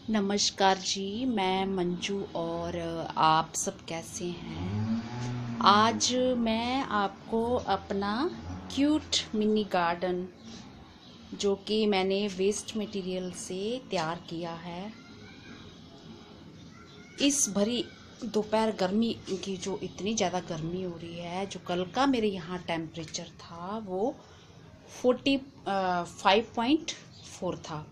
नमस्कार जी, मैं मंजू और आप सब कैसे हैं। आज मैं आपको अपना क्यूट मिनी गार्डन जो कि मैंने वेस्ट मटेरियल से तैयार किया है, इस भरी दोपहर गर्मी की जो इतनी ज़्यादा गर्मी हो रही है, जो कल का मेरे यहाँ टेम्परेचर था वो 45.4 था।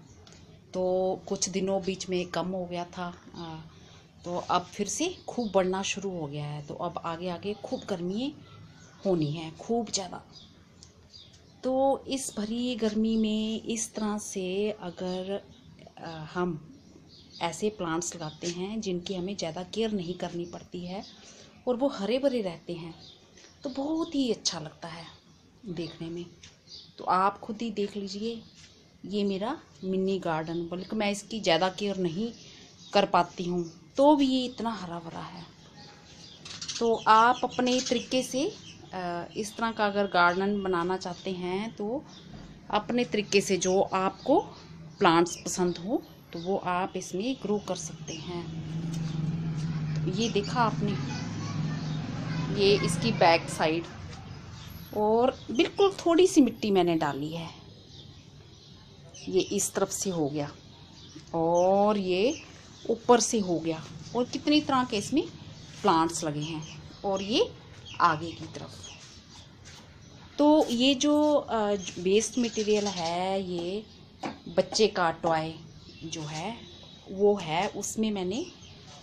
तो कुछ दिनों बीच में कम हो गया था, तो अब फिर से खूब बढ़ना शुरू हो गया है। तो अब आगे आगे खूब गर्मी होनी है, खूब ज़्यादा। तो इस भरी गर्मी में इस तरह से अगर हम ऐसे प्लांट्स लगाते हैं जिनकी हमें ज़्यादा केयर नहीं करनी पड़ती है और वो हरे भरे रहते हैं, तो बहुत ही अच्छा लगता है देखने में। तो आप खुद ही देख लीजिए, ये मेरा मिनी गार्डन, बल्कि मैं इसकी ज़्यादा केयर नहीं कर पाती हूँ तो भी ये इतना हरा भरा है। तो आप अपने तरीके से इस तरह का अगर गार्डन बनाना चाहते हैं तो अपने तरीके से जो आपको प्लांट्स पसंद हो तो वो आप इसमें ग्रो कर सकते हैं। ये देखा आपने, ये इसकी बैक साइड, और बिल्कुल थोड़ी सी मिट्टी मैंने डाली है। ये इस तरफ से हो गया और ये ऊपर से हो गया, और कितनी तरह के इसमें प्लांट्स लगे हैं, और ये आगे की तरफ। तो ये जो वेस्ट मटेरियल है, ये बच्चे का टॉय जो है वो है, उसमें मैंने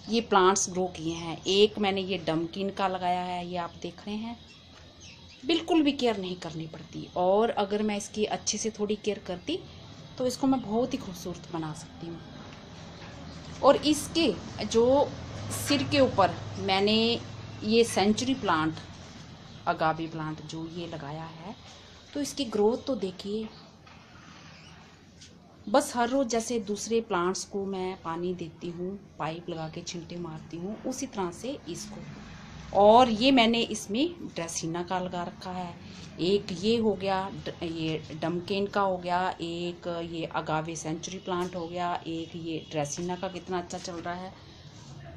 ये प्लांट्स ग्रो किए हैं। एक मैंने ये डमकिन का लगाया है, ये आप देख रहे हैं, बिल्कुल भी केयर नहीं करनी पड़ती। और अगर मैं इसकी अच्छे से थोड़ी केयर करती तो इसको मैं बहुत ही खूबसूरत बना सकती हूँ। और इसके जो सिर के ऊपर मैंने ये सेंचुरी प्लांट, अगाबी प्लांट जो ये लगाया है, तो इसकी ग्रोथ तो देखिए। बस हर रोज़ जैसे दूसरे प्लांट्स को मैं पानी देती हूँ, पाइप लगा के छींटे मारती हूँ, उसी तरह से इसको। और ये मैंने इसमें ड्रेसिना का लगा रखा है। एक ये हो गया, ये डमकेन का हो गया, एक ये अगावे सेंचुरी प्लांट हो गया, एक ये ड्रेसिना का कितना अच्छा चल रहा है,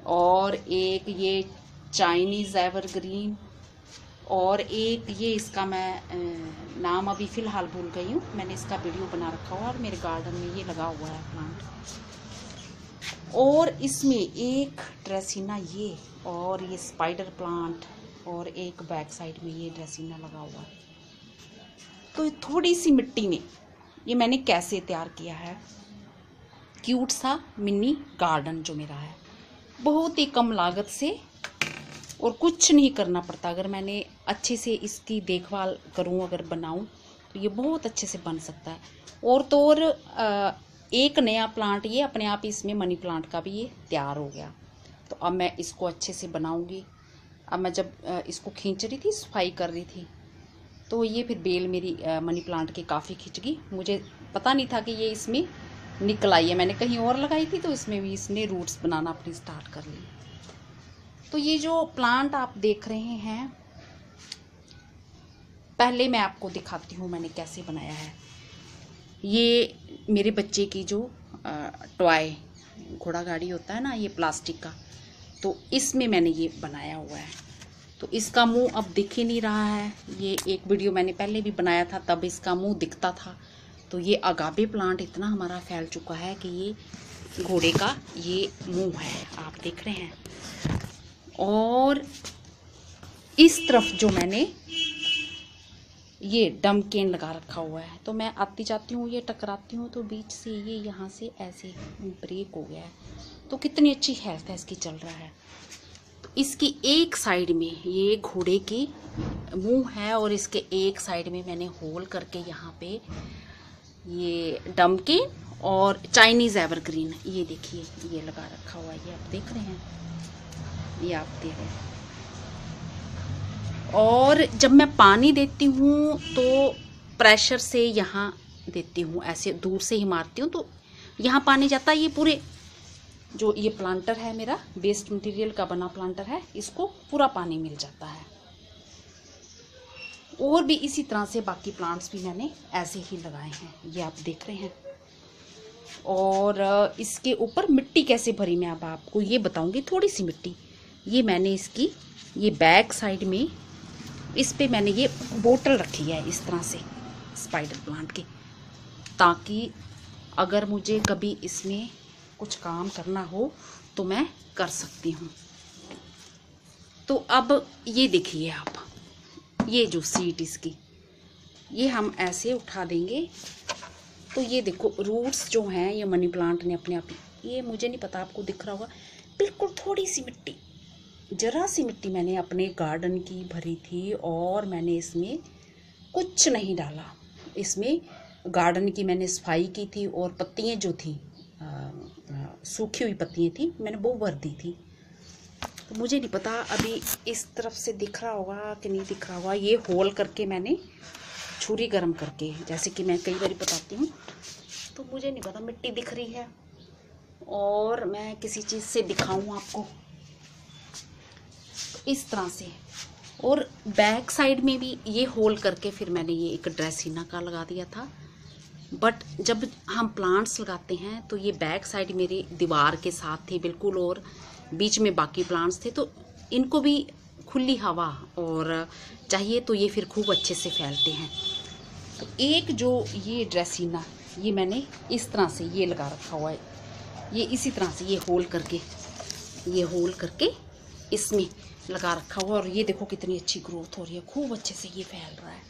और एक ये चाइनीज़ एवरग्रीन, और एक ये इसका मैं नाम अभी फ़िलहाल भूल गई हूँ। मैंने इसका वीडियो बना रखा हुआ और मेरे गार्डन में ये लगा हुआ है प्लांट। और इसमें एक ड्रेसिना, ये और ये स्पाइडर प्लांट, और एक बैक साइड में ये ड्रेसिना लगा हुआ है। तो थोड़ी सी मिट्टी में ये मैंने कैसे तैयार किया है, क्यूट सा मिनी गार्डन जो मेरा है, बहुत ही कम लागत से, और कुछ नहीं करना पड़ता। अगर मैंने अच्छे से इसकी देखभाल करूं, अगर बनाऊं, तो ये बहुत अच्छे से बन सकता है। और तो और एक नया प्लांट ये अपने आप, इसमें मनी प्लांट का भी ये तैयार हो गया। तो अब मैं इसको अच्छे से बनाऊंगी। अब मैं जब इसको खींच रही थी, सफाई कर रही थी, तो ये फिर बेल मेरी मनी प्लांट की काफ़ी खिंच गई। मुझे पता नहीं था कि ये इसमें निकल आई है, मैंने कहीं और लगाई थी, तो इसमें भी इसने रूट्स बनाना अपनी स्टार्ट कर ली। तो ये जो प्लांट आप देख रहे हैं, पहले मैं आपको दिखाती हूँ मैंने कैसे बनाया है। ये मेरे बच्चे की जो टॉय घोड़ा गाड़ी होता है ना, ये प्लास्टिक का, तो इसमें मैंने ये बनाया हुआ है। तो इसका मुंह अब दिख ही नहीं रहा है। ये एक वीडियो मैंने पहले भी बनाया था, तब इसका मुंह दिखता था। तो ये अगाबे प्लांट इतना हमारा फैल चुका है कि ये घोड़े का ये मुंह है, आप देख रहे हैं। और इस तरफ जो मैंने ये डमकेन लगा रखा हुआ है, तो मैं आती जाती हूँ, ये टकराती हूँ, तो बीच से ये यहाँ से ऐसे ब्रेक हो गया है। तो कितनी अच्छी हेल्थ है इसकी, चल रहा है। तो इसकी एक साइड में ये घोड़े की मुंह है, और इसके एक साइड में मैंने होल करके यहाँ पे ये डमकेन और चाइनीज़ एवरग्रीन, ये देखिए, ये लगा रखा हुआ है। ये आप देख रहे हैं, ये आप देख रहे हैं। और जब मैं पानी देती हूँ तो प्रेशर से यहाँ देती हूँ, ऐसे दूर से ही मारती हूँ, तो यहाँ पानी जाता है। ये पूरे जो ये प्लांटर है मेरा, वेस्ट मटेरियल का बना प्लांटर है, इसको पूरा पानी मिल जाता है। और भी इसी तरह से बाकी प्लांट्स भी मैंने ऐसे ही लगाए हैं, ये आप देख रहे हैं। और इसके ऊपर मिट्टी कैसे भरी मैं अब आपको ये बताऊंगी। थोड़ी सी मिट्टी ये मैंने इसकी ये बैक साइड में इस पे मैंने ये बोतल रखी है इस तरह से स्पाइडर प्लांट की, ताकि अगर मुझे कभी इसमें कुछ काम करना हो तो मैं कर सकती हूँ। तो अब ये देखिए आप, ये जो सीट इसकी ये हम ऐसे उठा देंगे तो ये देखो रूट्स जो हैं ये मनी प्लांट ने अपने आप, ये मुझे नहीं पता आपको दिख रहा होगा, बिल्कुल थोड़ी सी मिट्टी, जरा सी मिट्टी मैंने अपने गार्डन की भरी थी और मैंने इसमें कुछ नहीं डाला। इसमें गार्डन की मैंने सफाई की थी और पत्तियां जो थी सूखी हुई पत्तियां थी मैंने वो भर दी थी। तो मुझे नहीं पता अभी इस तरफ से दिख रहा होगा कि नहीं दिख रहा होगा, ये होल करके मैंने छुरी गर्म करके, जैसे कि मैं कई बार बताती हूँ, तो मुझे नहीं पता मिट्टी दिख रही है और मैं किसी चीज़ से दिखाऊँ आपको इस तरह से। और बैक साइड में भी ये होल करके फिर मैंने ये एक ड्रेसिना का लगा दिया था। बट जब हम प्लांट्स लगाते हैं तो ये बैक साइड मेरी दीवार के साथ थी बिल्कुल और बीच में बाकी प्लांट्स थे, तो इनको भी खुली हवा और चाहिए तो ये फिर खूब अच्छे से फैलते हैं। तो एक जो ये ड्रेसिना ये मैंने इस तरह से ये लगा रखा हुआ है, ये इसी तरह से ये होल करके इसमें लगा रखा हुआ, और ये देखो कितनी अच्छी ग्रोथ हो रही है, खूब अच्छे से ये फैल रहा है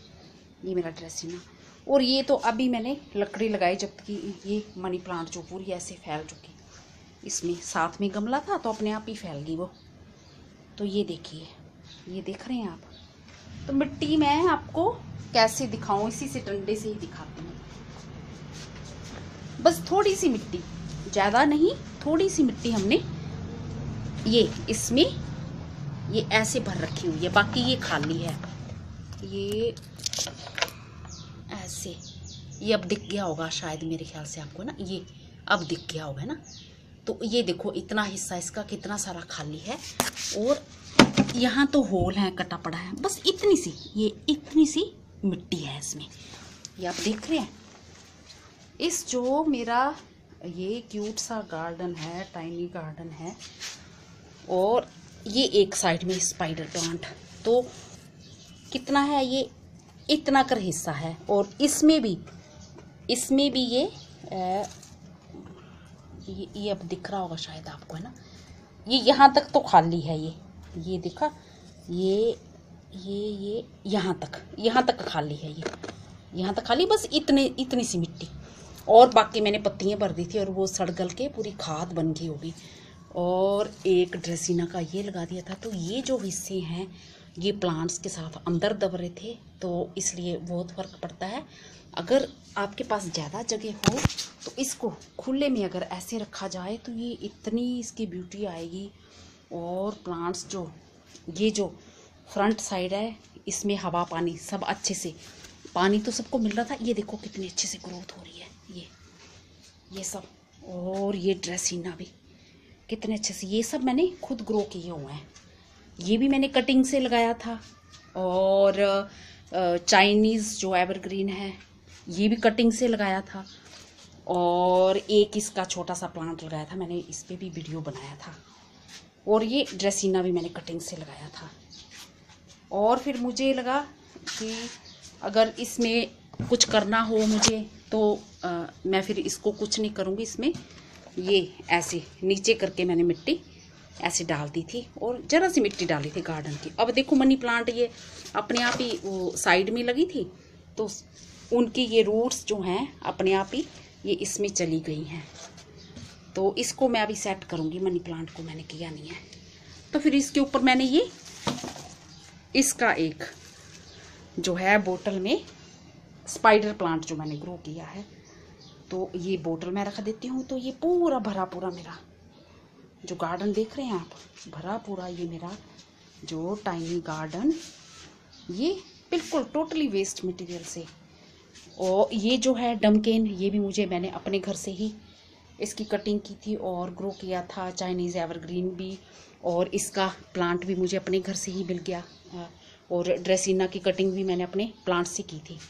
ये मेरा ड्रेसिना। और ये तो अभी मैंने लकड़ी लगाई जबकि ये मनी प्लांट जो पूरी ऐसे फैल चुकी, इसमें साथ में गमला था तो अपने आप ही फैल गई वो। तो ये देखिए, ये देख रहे हैं आप। तो मिट्टी मैं आपको कैसे दिखाऊं, इसी से डंडे से ही दिखाती हूँ। बस थोड़ी सी मिट्टी, ज़्यादा नहीं, थोड़ी सी मिट्टी हमने ये इसमें ये ऐसे भर रखी हुई है, बाकी ये खाली है। ये ऐसे, ये अब दिख गया होगा शायद मेरे ख्याल से आपको ना, ये अब दिख गया होगा ना। तो ये देखो इतना हिस्सा इसका कितना सारा खाली है और यहाँ तो होल है, कटा पड़ा है, बस इतनी सी, ये इतनी सी मिट्टी है इसमें, ये आप देख रहे हैं। इस जो मेरा ये क्यूट सा गार्डन है, टाइनी गार्डन है, और ये एक साइड में स्पाइडर प्लांट, तो कितना है ये, इतना कर हिस्सा है। और इसमें भी ये अब दिख रहा होगा शायद आपको, है ना, ये यहाँ तक तो खाली है, ये दिखा, ये यहाँ तक खाली है, ये यहाँ तक खाली, बस इतनी सी मिट्टी, और बाकी मैंने पत्तियाँ भर दी थी और वो सड़ गल के पूरी खाद बन गई होगी। और एक ड्रेसिना का ये लगा दिया था। तो ये जो हिस्से हैं ये प्लांट्स के साथ अंदर दब रहे थे, तो इसलिए बहुत फ़र्क पड़ता है। अगर आपके पास ज़्यादा जगह हो तो इसको खुले में अगर ऐसे रखा जाए तो ये इतनी इसकी ब्यूटी आएगी। और प्लांट्स जो ये जो फ्रंट साइड है इसमें हवा पानी सब अच्छे से, पानी तो सबको मिल रहा था, ये देखो कितनी अच्छे से ग्रोथ हो रही है ये सब। और ये ड्रेसिना भी कितने अच्छे से, ये सब मैंने खुद ग्रो किए हुए हैं। ये भी मैंने कटिंग से लगाया था। और चाइनीज़ जो एवरग्रीन है ये भी कटिंग से लगाया था। और एक इसका छोटा सा प्लांट लगाया था मैंने, इस पर भी वीडियो बनाया था। और ये ड्रेसिना भी मैंने कटिंग से लगाया था। और फिर मुझे लगा कि अगर इसमें कुछ करना हो मुझे तो मैं फिर इसको कुछ नहीं करूँगी, इसमें ये ऐसे नीचे करके मैंने मिट्टी ऐसे डाल दी थी और ज़रा सी मिट्टी डाली थी गार्डन की। अब देखो मनी प्लांट ये अपने आप ही वो साइड में लगी थी, तो उनकी ये रूट्स जो हैं अपने आप ही ये इसमें चली गई हैं। तो इसको मैं अभी सेट करूँगी, मनी प्लांट को मैंने किया नहीं है। तो फिर इसके ऊपर मैंने ये इसका एक जो है बोतल में स्पाइडर प्लांट जो मैंने ग्रो किया है, तो ये बोतल में रख देती हूँ। तो ये पूरा भरा पूरा मेरा जो गार्डन देख रहे हैं आप, भरा पूरा ये मेरा जो टाइनी गार्डन, ये बिल्कुल टोटली वेस्ट मटेरियल से। और ये जो है डमकेन, ये भी मैंने अपने घर से ही इसकी कटिंग की थी और ग्रो किया था। चाइनीज़ एवरग्रीन भी, और इसका प्लांट भी मुझे अपने घर से ही मिल गया। और ड्रेसिना की कटिंग भी मैंने अपने प्लांट से की थी।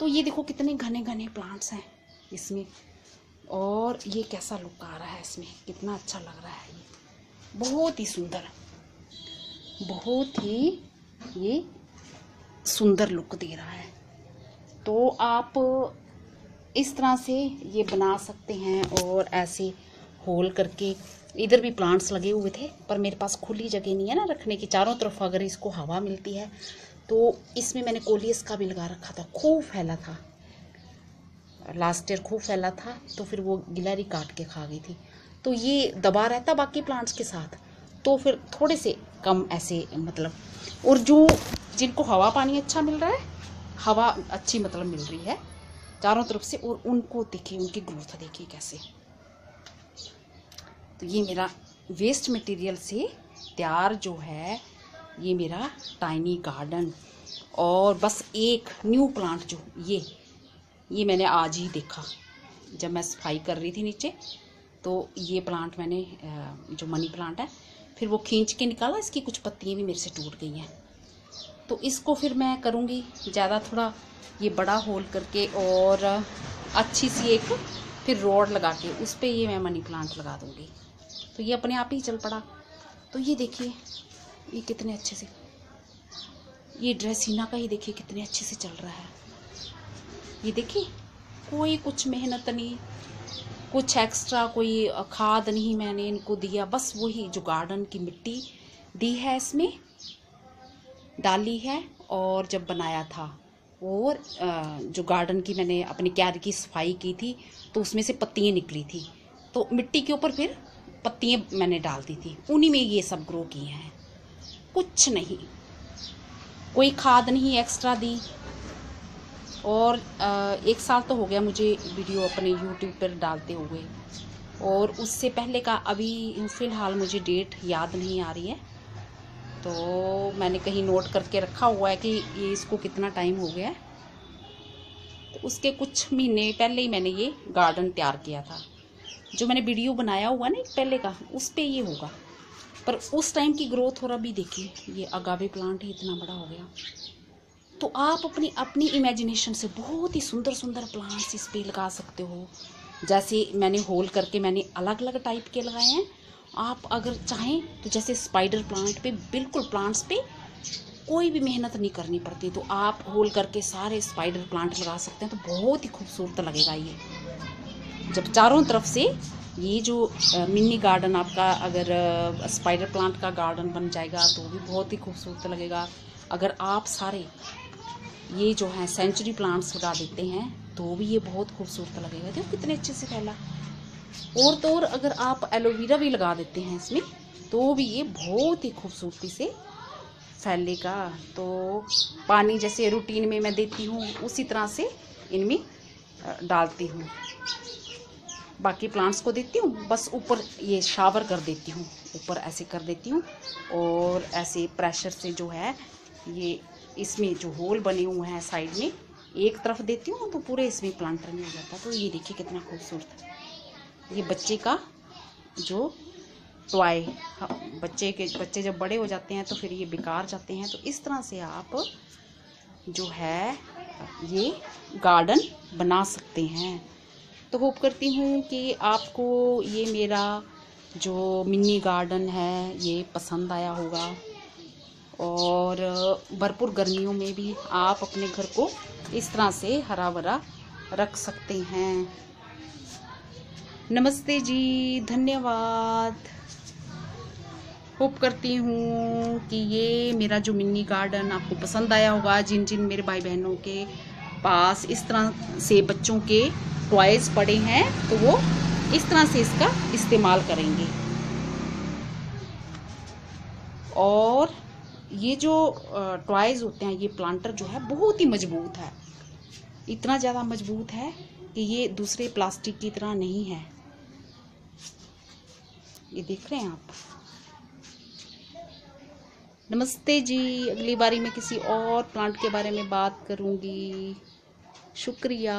तो ये देखो कितने घने घने प्लांट्स हैं इसमें। और ये कैसा लुक आ रहा है इसमें, कितना अच्छा लग रहा है, ये बहुत ही सुंदर, बहुत ही ये सुंदर लुक दे रहा है। तो आप इस तरह से ये बना सकते हैं। और ऐसे होल करके, इधर भी प्लांट्स लगे हुए थे पर मेरे पास खुली जगह नहीं है ना रखने की, चारों तरफ अगर इसको हवा मिलती है तो इसमें मैंने कोलियस का भी लगा रखा था, खूब फैला था लास्ट ईयर, खूब फैला था। तो फिर वो गिलहरी काट के खा गई थी, तो ये दबा रहता बाकी प्लांट्स के साथ, तो फिर थोड़े से कम ऐसे मतलब। और जो जिनको हवा पानी अच्छा मिल रहा है, हवा अच्छी मतलब मिल रही है चारों तरफ से, और उनको देखिए, उनकी ग्रोथ देखिए कैसे। तो ये मेरा वेस्ट मटेरियल से तैयार जो है ये मेरा टाइनी गार्डन। और बस एक न्यू प्लांट जो ये मैंने आज ही देखा जब मैं सफाई कर रही थी नीचे, तो ये प्लांट मैंने जो मनी प्लांट है, फिर वो खींच के निकाला, इसकी कुछ पत्तियां भी मेरे से टूट गई हैं। तो इसको फिर मैं करूँगी ज़्यादा थोड़ा ये बड़ा होल करके, और अच्छी सी एक फिर रॉड लगा के उस पर ये मैं मनी प्लांट लगा दूँगी। तो ये अपने आप ही चल पड़ा। तो ये देखिए ये कितने अच्छे से, ये ड्रेसिना का ही देखिए कितने अच्छे से चल रहा है। ये देखिए कोई कुछ मेहनत नहीं, कुछ एक्स्ट्रा कोई खाद नहीं मैंने इनको दिया, बस वही जो गार्डन की मिट्टी दी है इसमें डाली है। और जब बनाया था, और जो गार्डन की मैंने अपनी क्यारी की सफाई की थी तो उसमें से पत्तियाँ निकली थी, तो मिट्टी के ऊपर फिर पत्तियाँ मैंने डाल दी थी, उन्हीं में ये सब ग्रो किए हैं। कुछ नहीं, कोई खाद नहीं एक्स्ट्रा दी। और 1 साल तो हो गया मुझे वीडियो अपने यूट्यूब पर डालते हुए, और उससे पहले का अभी फ़िलहाल मुझे डेट याद नहीं आ रही है, तो मैंने कहीं नोट करके रखा हुआ है कि ये इसको कितना टाइम हो गया है। तो उसके कुछ महीने पहले ही मैंने ये गार्डन तैयार किया था, जो मैंने वीडियो बनाया हुआ ना पहले का, उस पर ये होगा। पर उस टाइम की ग्रोथ और अभी देखिए, ये अगावे प्लांट ही इतना बड़ा हो गया। तो आप अपनी इमेजिनेशन से बहुत ही सुंदर सुंदर प्लांट्स इस पे लगा सकते हो। जैसे मैंने होल करके मैंने अलग अलग टाइप के लगाए हैं। आप अगर चाहें तो जैसे स्पाइडर प्लांट पे, बिल्कुल प्लांट्स पे कोई भी मेहनत नहीं करनी पड़ती, तो आप होल करके सारे स्पाइडर प्लांट लगा सकते हैं। तो बहुत ही खूबसूरत लगेगा ये, जब चारों तरफ से ये जो मिनी गार्डन आपका अगर स्पाइडर प्लांट का गार्डन बन जाएगा तो भी बहुत ही खूबसूरत लगेगा। अगर आप सारे ये जो है सेंचुरी प्लांट्स लगा देते हैं तो भी ये बहुत खूबसूरत लगेगा। देखो कितने अच्छे से फैला। और तो और अगर आप एलोवेरा भी लगा देते हैं इसमें तो भी ये बहुत ही खूबसूरती से फैलेगा। तो पानी जैसे रूटीन में मैं देती हूँ उसी तरह से इनमें डालती हूँ, बाकी प्लांट्स को देती हूँ, बस ऊपर ये शावर कर देती हूँ, ऊपर ऐसे कर देती हूँ। और ऐसे प्रेशर से जो है ये इसमें जो होल बने हुए हैं साइड में एक तरफ देती हूँ तो पूरे इसमें प्लांटर में हो जाता है। तो ये देखिए कितना खूबसूरत है। ये बच्चे का जो टॉय, बच्चे जब बड़े हो जाते हैं तो फिर ये बेकार जाते हैं। तो इस तरह से आप जो है ये गार्डन बना सकते हैं। तो होप करती हूँ कि आपको ये मेरा जो मिनी गार्डन है ये पसंद आया होगा। और भरपूर गर्मियों में भी आप अपने घर को इस तरह से हरा भरा रख सकते हैं। नमस्ते जी, धन्यवाद। होप करती हूँ कि ये मेरा जो मिनी गार्डन आपको पसंद आया होगा। जिन जिन मेरे भाई बहनों के पास इस तरह से बच्चों के टॉयज़ पड़े हैं तो वो इस तरह से इसका इस्तेमाल करेंगे। और ये जो टॉयज़ होते हैं, ये प्लांटर जो है बहुत ही मजबूत है, इतना ज़्यादा मजबूत है कि ये दूसरे प्लास्टिक की तरह नहीं है। ये देख रहे हैं आप। नमस्ते जी, अगली बारी मैं किसी और प्लांट के बारे में बात करूँगी। शुक्रिया।